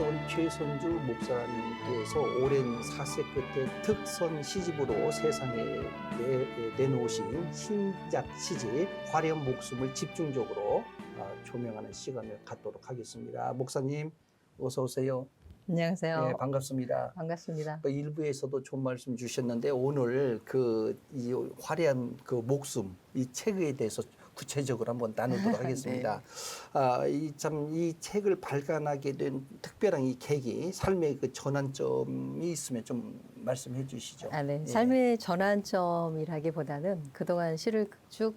최선주 목사님께서 오랜 사색 끝에 특선 시집으로 세상에 내놓으신 신작 시집 화려한 목숨을 집중적으로 조명하는 시간을 갖도록 하겠습니다. 목사님 어서 오세요. 안녕하세요. 네, 반갑습니다. 반갑습니다. 일부에서도 좋은 말씀 주셨는데 오늘 이 화려한 그 목숨 이 책에 대해서 구체적으로 한번 나누도록 하겠습니다. 네. 이 책을 발간하게 된 특별한 이 계기, 삶의 그 전환점이 있으면 좀 말씀해 주시죠. 네. 예. 삶의 전환점이라기보다는 그동안 시를 쭉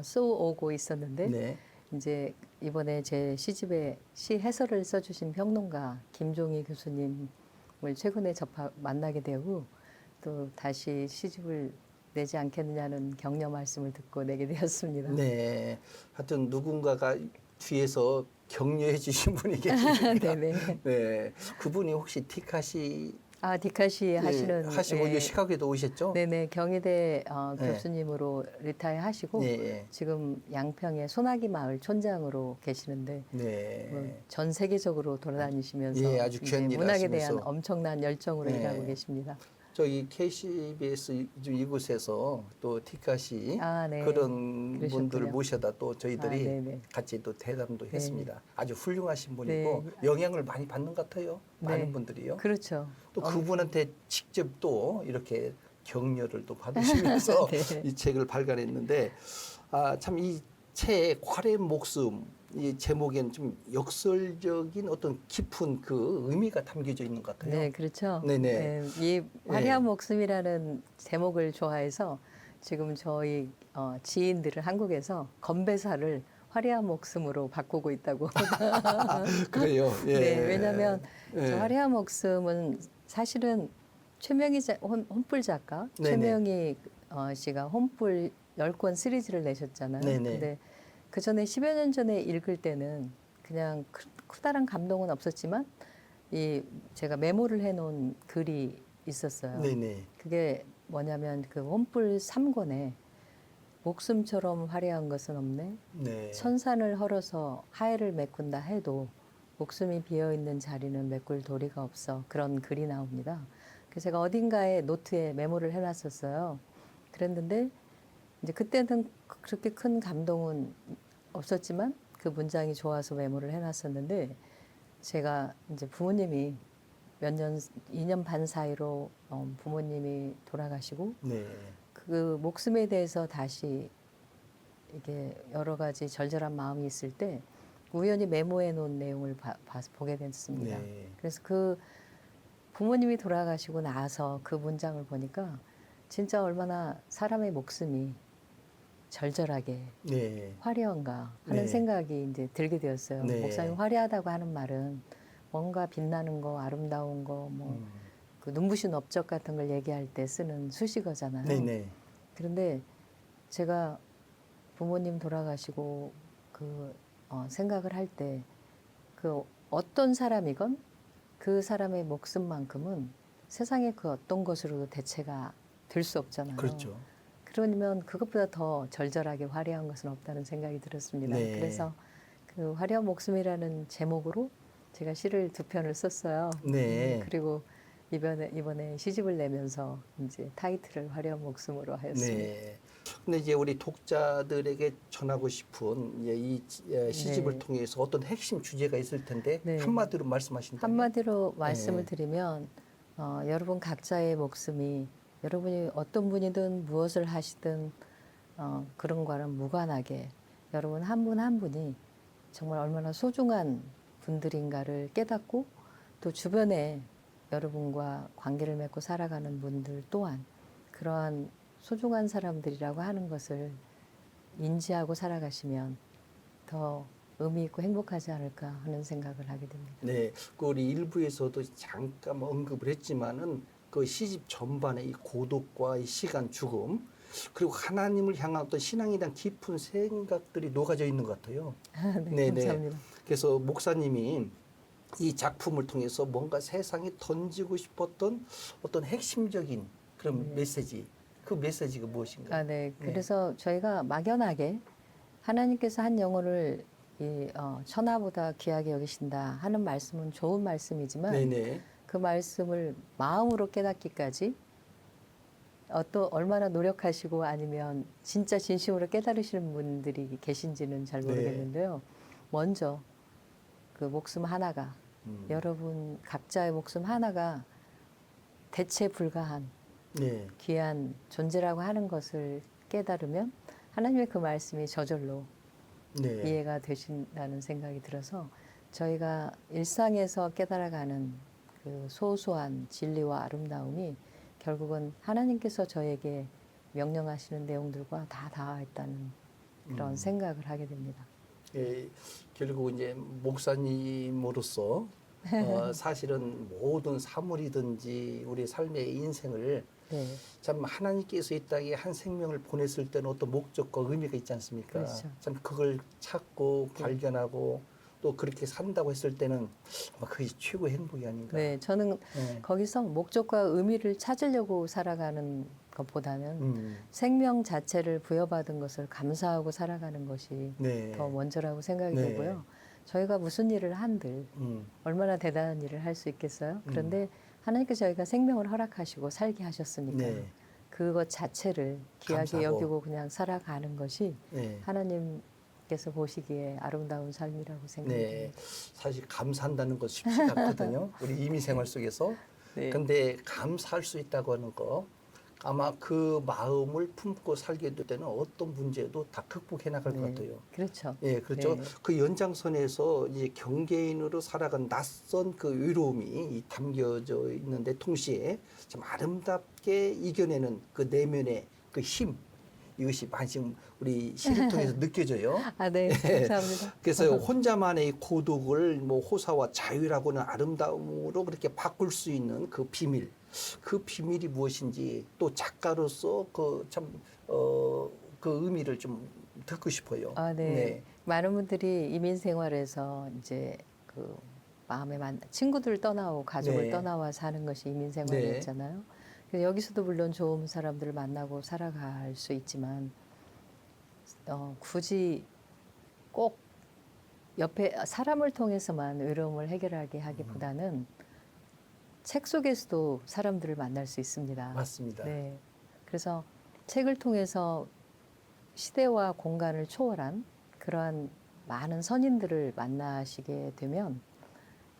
써오고 있었는데 네. 이제 이번에 제 시집에 시 해설을 써주신 평론가 김종희 교수님을 최근에 만나게 되고 또 다시 시집을 내지 않겠느냐는 격려 말씀을 듣고 내게 되었습니다. 네. 하여튼 누군가가 뒤에서 격려해 주신 분이 계십니다. 네네. 네. 그분이 혹시 티카시 디카시 하시는 하시고 이제 시카고에도 오셨죠? 네네. 경희대 네. 교수님으로 리타이어 하시고 네. 지금 양평의 소나기 마을 촌장으로 계시는데 네. 전 세계적으로 돌아다니시면서 예, 아주 귀한 이제 일 문학에 하시면서. 대한 엄청난 열정으로 네. 일하고 계십니다. 저희 KCBS 이곳에서 또 티카시 네. 그런 그러셨군요. 분들을 모셔다 또 저희들이 네네. 같이 또 대담도 네. 했습니다. 아주 훌륭하신 분이고 네. 영향을 많이 받는 것 같아요. 많은 네. 분들이요. 그렇죠. 또 그분한테 직접 또 이렇게 격려를 또 받으시면서 네. 이 책을 발간했는데 참 이 책 화려한 목숨 이 제목에는 좀 역설적인 어떤 깊은 그 의미가 담겨져 있는 것 같아요. 네, 그렇죠. 네네. 네, 이 화려한 목숨이라는 제목을 좋아해서 지금 저희 지인들을 한국에서 건배사를 화려한 목숨으로 바꾸고 있다고. 그래요. 예. 네, 왜냐하면 예. 저 화려한 목숨은 사실은 최명희 혼불 작가 네네. 최명희 씨가 혼불 10권 시리즈를 내셨잖아요. 네네. 근데 그 전에 10여 년 전에 읽을 때는 그냥 크다란 감동은 없었지만 제가 메모를 해놓은 글이 있었어요. 네네. 그게 뭐냐면 그 혼불 3권에 목숨처럼 화려한 것은 없네. 네. 천산을 헐어서 하해를 메꾼다 해도 목숨이 비어있는 자리는 메꿀 도리가 없어. 그런 글이 나옵니다. 그래서 제가 어딘가에 노트에 메모를 해놨었어요. 그랬는데 이제 그때는 그렇게 큰 감동은 없었지만 그 문장이 좋아서 메모를 해놨었는데 제가 이제 부모님이 2년 반 사이로 부모님이 돌아가시고 네. 그 목숨에 대해서 다시 이게 여러 가지 절절한 마음이 있을 때 우연히 메모해 놓은 내용을 보게 됐습니다. 네. 그래서 그 부모님이 돌아가시고 나서 그 문장을 보니까 진짜 얼마나 사람의 목숨이 절절하게 네. 화려한가 하는 네. 생각이 이제 들게 되었어요. 네. 목사님 화려하다고 하는 말은 뭔가 빛나는 거, 아름다운 거, 뭐 그 눈부신 업적 같은 걸 얘기할 때 쓰는 수식어잖아요. 네네. 그런데 제가 부모님 돌아가시고 생각을 할 때 그 어떤 사람이건 그 사람의 목숨만큼은 세상의 그 어떤 것으로도 대체가 될 수 없잖아요. 그렇죠. 그러면 그것보다 더 절절하게 화려한 것은 없다는 생각이 들었습니다. 네. 그래서 그 화려한 목숨이라는 제목으로 제가 시를 2편을 썼어요. 네. 그리고 이번에 시집을 내면서 이제 타이틀을 화려한 목숨으로 하였습니다. 네. 근데 이제 우리 독자들에게 전하고 싶은 이 시집을 네. 통해서 어떤 핵심 주제가 있을 텐데 네. 한마디로 말씀하신다면 한마디로 말씀을 네. 드리면 여러분 각자의 목숨이 여러분이 어떤 분이든 무엇을 하시든 그런 거랑 무관하게 여러분 한 분 한 분이 정말 얼마나 소중한 분들인가를 깨닫고 또 주변에 여러분과 관계를 맺고 살아가는 분들 또한 그러한 소중한 사람들이라고 하는 것을 인지하고 살아가시면 더 의미 있고 행복하지 않을까 하는 생각을 하게 됩니다. 네, 우리 일부에서도 잠깐 언급을 했지만은 그 시집 전반의 이 고독과 이 시간, 죽음 그리고 하나님을 향한 어떤 신앙에 대한 깊은 생각들이 녹아져 있는 것 같아요. 네, 감사합니다. 그래서 목사님이 이 작품을 통해서 뭔가 세상에 던지고 싶었던 어떤 핵심적인 그런 메시지, 그 메시지가 무엇인가요? 네. 그래서 저희가 막연하게 하나님께서 한 영혼을 천하보다 귀하게 여기신다 하는 말씀은 좋은 말씀이지만 네네. 그 말씀을 마음으로 깨닫기까지 얼마나 노력하시고 아니면 진짜 진심으로 깨달으시는 분들이 계신지는 잘 네. 모르겠는데요. 먼저 그 목숨 하나가 여러분 각자의 목숨 하나가 대체 불가한 네. 귀한 존재라고 하는 것을 깨달으면 하나님의 그 말씀이 저절로 네. 이해가 되신다는 생각이 들어서 저희가 일상에서 깨달아가는 그 소소한 진리와 아름다움이 결국은 하나님께서 저에게 명령하시는 내용들과 다 닿아있다는 그런 생각을 하게 됩니다. 예, 결국 이제 목사님으로서 사실은 모든 사물이든지 우리 삶의 인생을 네, 참 하나님께서 이 땅에 한 생명을 보냈을 때는 어떤 목적과 의미가 있지 않습니까? 그렇죠. 참 그걸 찾고 네. 발견하고 또 그렇게 산다고 했을 때는 아마 그게 최고의 행복이 아닌가. 네, 저는 네. 거기서 목적과 의미를 찾으려고 살아가는 것보다는 음, 생명 자체를 부여받은 것을 감사하고 살아가는 것이 네. 더 먼저라고 생각이 네. 되고요. 저희가 무슨 일을 한들 음, 얼마나 대단한 일을 할 수 있겠어요? 그런데 하나님께서 저희가 생명을 허락하시고 살게 하셨으니까 네. 그것 자체를 귀하게 감사하고. 여기고 그냥 살아가는 것이 네. 하나님께서 보시기에 아름다운 삶이라고 네. 생각합니다. 사실 감사한다는 것 쉽지가 않거든요. 우리 이민 생활 속에서. 네. 근데 감사할 수 있다고 하는 거 아마 그 마음을 품고 살게 될 때는 어떤 문제도 다 극복해 나갈 것 네. 같아요. 그렇죠. 예, 그렇죠. 네. 그 연장선에서 이제 경계인으로 살아간 낯선 그 외로움이 담겨져 있는데 동시에 참 아름답게 이겨내는 그 내면의 그 힘, 이것이 많이 지금 우리 시를 통해서 느껴져요. 아, 네. 감사합니다. 그래서 혼자만의 고독을 뭐 호사와 자유라고는 아름다움으로 그렇게 바꿀 수 있는 그 비밀, 그 비밀이 무엇인지 또 작가로서 그 의미를 좀 듣고 싶어요. 아, 네. 많은 분들이 이민 생활에서 이제 그 친구들 떠나고 가족을 네. 떠나와 사는 것이 이민 네. 생활이었잖아요. 그래서 여기서도 물론 좋은 사람들을 만나고 살아갈 수 있지만 굳이 꼭 옆에 사람을 통해서만 외로움을 해결하게 하기보다는 책 속에서도 사람들을 만날 수 있습니다. 맞습니다. 네. 그래서 책을 통해서 시대와 공간을 초월한 그러한 많은 선인들을 만나시게 되면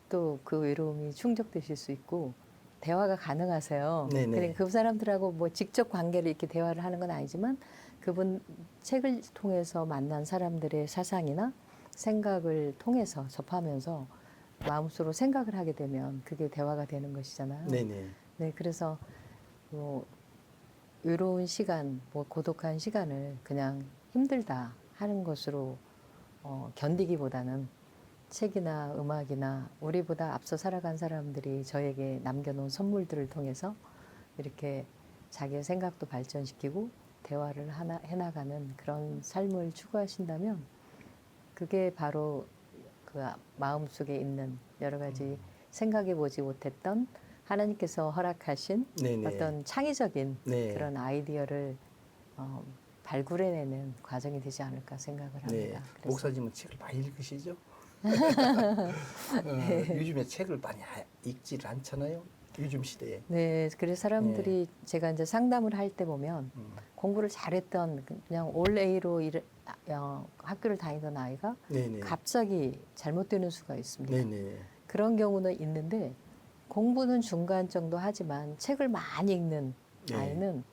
또 그 외로움이 충족되실 수 있고 대화가 가능하세요. 네네. 그러니까 그 사람들하고 뭐 직접 관계를 이렇게 대화를 하는 건 아니지만 그분 책을 통해서 만난 사람들의 사상이나 생각을 통해서 접하면서 마음속으로 생각을 하게 되면 그게 대화가 되는 것이잖아요. 네네. 네, 그래서 뭐 외로운 시간, 뭐 고독한 시간을 그냥 힘들다 하는 것으로 견디기보다는 책이나 음악이나 우리보다 앞서 살아간 사람들이 저에게 남겨놓은 선물들을 통해서 이렇게 자기의 생각도 발전시키고 대화를 해나가는 그런 삶을 추구하신다면 그게 바로 그 마음속에 있는 여러 가지 생각해 보지 못했던 하나님께서 허락하신 네네. 어떤 창의적인 네. 그런 아이디어를 발굴해내는 과정이 되지 않을까 생각을 네. 합니다. 그래서 목사님은 책을 많이 읽으시죠? 요즘에 책을 많이 읽질 않잖아요. 요즘 시대에. 네, 그래서 사람들이 제가 이제 상담을 할 때 보면 음. 공부를 잘했던 그냥 올 A로 학교를 다니던 아이가 네네. 갑자기 잘못되는 수가 있습니다. 네네. 그런 경우는 있는데 공부는 중간 정도 하지만 책을 많이 읽는 네. 아이는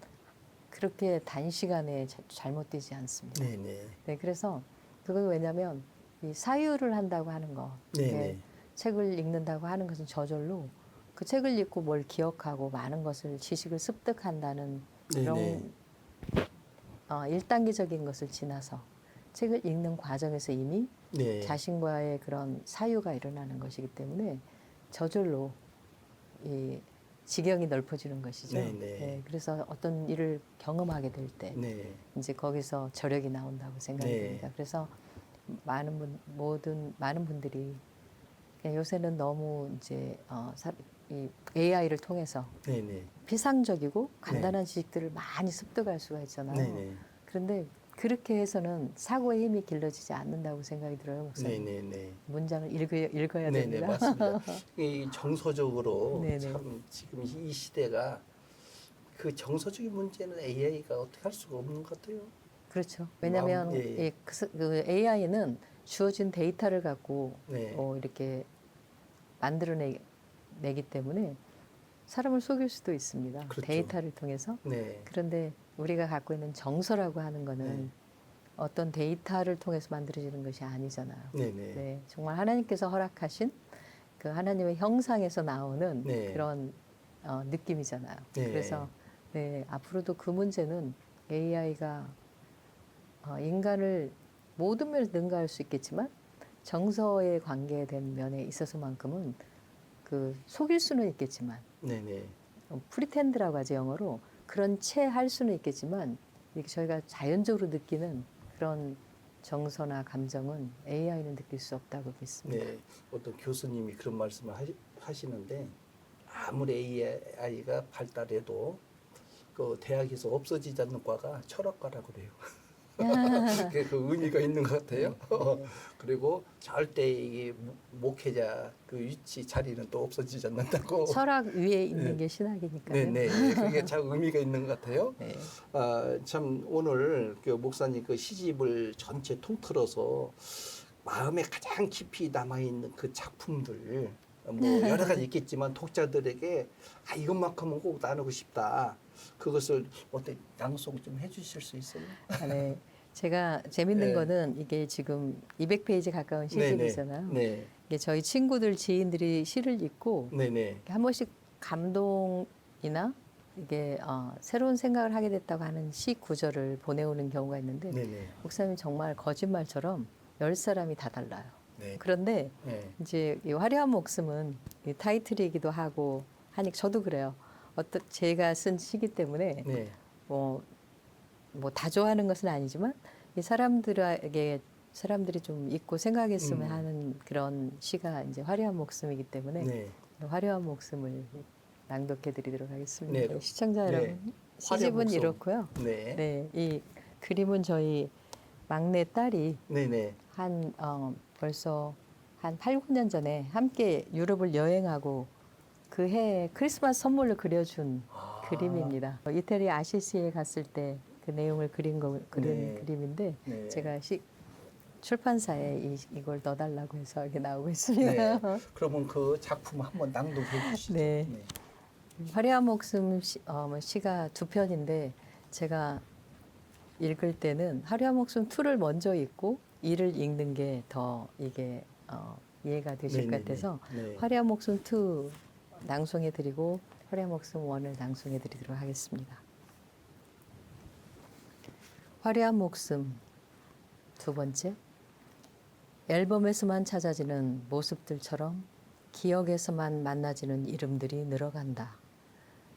그렇게 단시간에 잘못되지 않습니다. 네네. 네, 그래서 그건 왜냐하면 이 사유를 한다고 하는 거, 네네. 책을 읽는다고 하는 것은 저절로 그 책을 읽고 뭘 기억하고 많은 것을 지식을 습득한다는 네네. 그런 1단계적인 것을 지나서 책을 읽는 과정에서 이미 네. 자신과의 그런 사유가 일어나는 것이기 때문에 저절로 이 지경이 넓어지는 것이죠. 네네. 네, 그래서 어떤 일을 경험하게 될 때 네. 이제 거기서 저력이 나온다고 생각이 네. 됩니다. 그래서 많은 분들이 그냥 요새는 너무 이제 이 AI를 통해서 네네. 피상적이고 간단한 지식들을 많이 습득할 수가 있잖아요. 네네. 그런데 그렇게 해서는 사고의 힘이 길러지지 않는다고 생각이 들어요, 목사님. 네네네. 문장을 읽어야 네네 됩니다. 맞습니다. 이 정서적으로 네네. 참 지금 이 시대가 그 정서적인 문제는 AI가 어떻게 할 수가 없는 것 같아요. 그렇죠. 왜냐하면 예. 그 AI는 주어진 데이터를 갖고 네. 이렇게 만들어내기 때문에 사람을 속일 수도 있습니다. 그렇죠. 데이터를 통해서. 네. 그런데 우리가 갖고 있는 정서라고 하는 거는 네. 어떤 데이터를 통해서 만들어지는 것이 아니잖아요. 네네. 네, 정말 하나님께서 허락하신 그 하나님의 형상에서 나오는 네. 그런 느낌이잖아요. 네. 그래서 네, 앞으로도 그 문제는 AI가 인간을 모든 면에서 능가할 수 있겠지만 정서에 관계된 면에 있어서만큼은 그 속일 수는 있겠지만 네네. 프리텐드라고 하죠 영어로. 그런 채 할 수는 있겠지만 이렇게 저희가 자연적으로 느끼는 그런 정서나 감정은 AI는 느낄 수 없다고 믿습니다. 네. 어떤 교수님이 그런 말씀을 하시는데 아무리 AI가 발달해도 그 대학에서 없어지지 않는 과가 철학과라고 그래요. 그게 그 의미가 있는 것 같아요. 네. 그리고 절대 이게 목회자 그 위치 자리는 또 없어지지 않는다고. 철학 위에 있는 네. 게 신학이니까요. 네네. 그게 참 의미가 있는 것 같아요. 네. 참 오늘 그 목사님 그 시집을 전체 통틀어서 마음에 가장 깊이 남아 있는 그 작품들 뭐 여러 가지 있겠지만 독자들에게 이것만큼은 꼭 나누고 싶다. 그것을 어떻게 낭송 좀 해주실 수 있어요? 네. 제가 재밌는 네. 거는 이게 지금 200페이지 가까운 시집이잖아요. 네. 이게 저희 친구들, 지인들이 시를 읽고 네네. 한 번씩 감동이나 이게 새로운 생각을 하게 됐다고 하는 시 구절을 보내오는 경우가 있는데 네네. 목사님이 정말 거짓말처럼 10사람이 다 달라요. 네. 그런데 네. 이제 이 화려한 목숨은 이 타이틀이기도 하고 하니 저도 그래요. 제가 쓴 시기 때문에 네. 뭐 다 좋아하는 것은 아니지만 이 사람들이 좀 읽고 생각했으면 하는 그런 시가 이제 화려한 목숨이기 때문에 네. 화려한 목숨을 낭독해드리도록 하겠습니다. 네. 시청자 네. 여러분, 화려한 시집은 목숨. 이렇고요. 네. 네, 이 그림은 저희 막내 딸이 네네. 벌써 한 8, 9년 전에 함께 유럽을 여행하고 그 해에 크리스마스 선물로 그려준 그림입니다. 이태리 아시시에 갔을 때 그 내용을 그린 네. 그림인데 네. 제가 출판사에 이걸 넣어달라고 해서 이렇게 나오고 있습니다. 네. 그러면 그 작품 한번 낭독해 주시죠. 네. 화려한 목숨 시가 2편인데 제가 읽을 때는 화려한 목숨 2를 먼저 읽고 2를 읽는 게 더 이게 이해가 되실 것 같아서 네. 화려한 목숨 2 낭송해드리고 화려한 목숨 1을 낭송해드리도록 하겠습니다. 화려한 목숨 2번째. 앨범에서만 찾아지는 모습들처럼 기억에서만 만나지는 이름들이 늘어간다.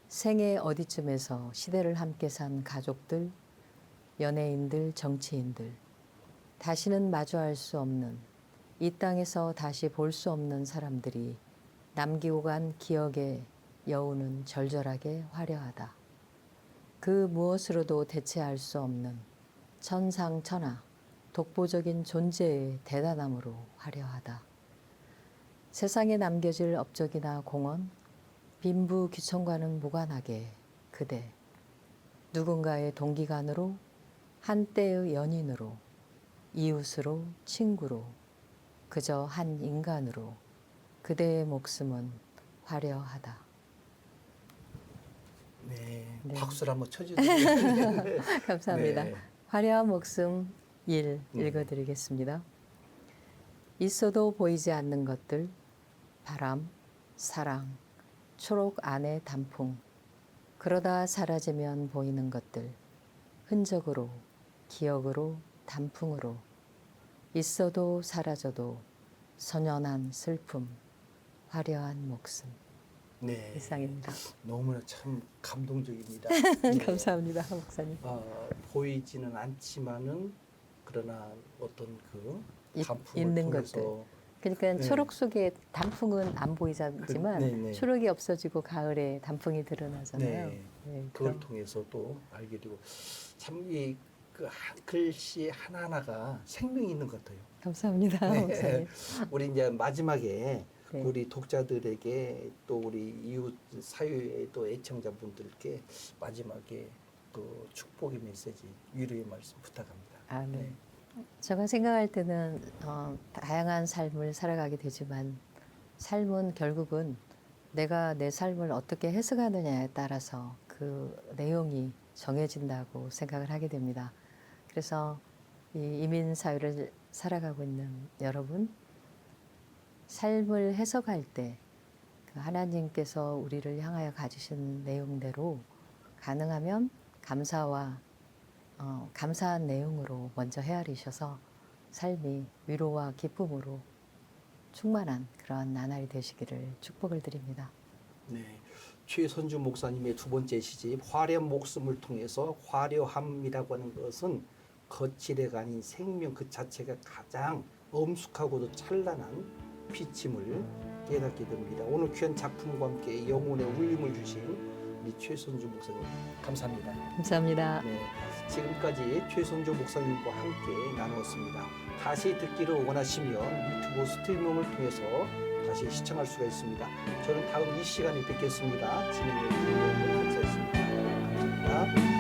생애 어디쯤에서 시대를 함께 산 가족들, 연예인들, 정치인들, 다시는 마주할 수 없는, 이 땅에서 다시 볼 수 없는 사람들이 남기고 간 기억의 여운은 절절하게 화려하다. 그 무엇으로도 대체할 수 없는 천상천하, 독보적인 존재의 대단함으로 화려하다. 세상에 남겨질 업적이나 공헌, 빈부귀천과는 무관하게 그대, 누군가의 동기간으로, 한때의 연인으로, 이웃으로, 친구로, 그저 한 인간으로 그대의 목숨은 화려하다. 네. 네. 박수를 한번 쳐주세요. 감사합니다. 네. 화려한 목숨 1 읽어드리겠습니다. 있어도 보이지 않는 것들, 바람, 사랑, 초록 안의 단풍, 그러다 사라지면 보이는 것들, 흔적으로, 기억으로, 단풍으로, 있어도 사라져도 선연한 슬픔, 화려한 목숨. 네. 이상입니다. 너무나 참 감동적입니다. 감사합니다, 목사님. 보이지는 않지만은 그러나 어떤 그 단풍을 있는 통해서 그러니까 네. 초록 속에 단풍은 안 보이지만 네네. 초록이 없어지고 가을에 단풍이 드러나잖아요. 네. 네, 그걸 그럼. 통해서 또 알게 되고 참 그 글씨 하나하나가 생명이 있는 것 같아요. 감사합니다, 네. 목사님. 우리 이제 마지막에 네. 우리 독자들에게 또 우리 이웃 사회의 또 애청자분들께 마지막에 그 축복의 메시지, 위로의 말씀 부탁합니다. 아, 네. 네. 제가 생각할 때는 다양한 삶을 살아가게 되지만 삶은 결국은 내가 내 삶을 어떻게 해석하느냐에 따라서 그 내용이 정해진다고 생각을 하게 됩니다. 그래서 이 이민 사회를 살아가고 있는 여러분, 삶을 해석할 때 그 하나님께서 우리를 향하여 가지신 내용대로 가능하면 감사와 감사한 내용으로 먼저 헤아리셔서 삶이 위로와 기쁨으로 충만한 그러한 나날이 되시기를 축복을 드립니다. 네. 최선주 목사님의 두 번째 시집 화려한 목숨을 통해서 화려함이라고 하는 것은 거칠애가 아닌 생명 그 자체가 가장 엄숙하고도 찬란한 빛임을 깨닫게 됩니다. 오늘 귀한 작품과 함께 영혼의 울림을 주신 우리 최선주 목사님 감사합니다. 감사합니다. 네, 지금까지 최선주 목사님과 함께 나누었습니다. 다시 듣기를 원하시면 유튜브 스트리밍을 통해서 다시 시청할 수가 있습니다. 저는 다음 이 시간에 뵙겠습니다. 진행의 김영훈 목사였습니다. 감사합니다.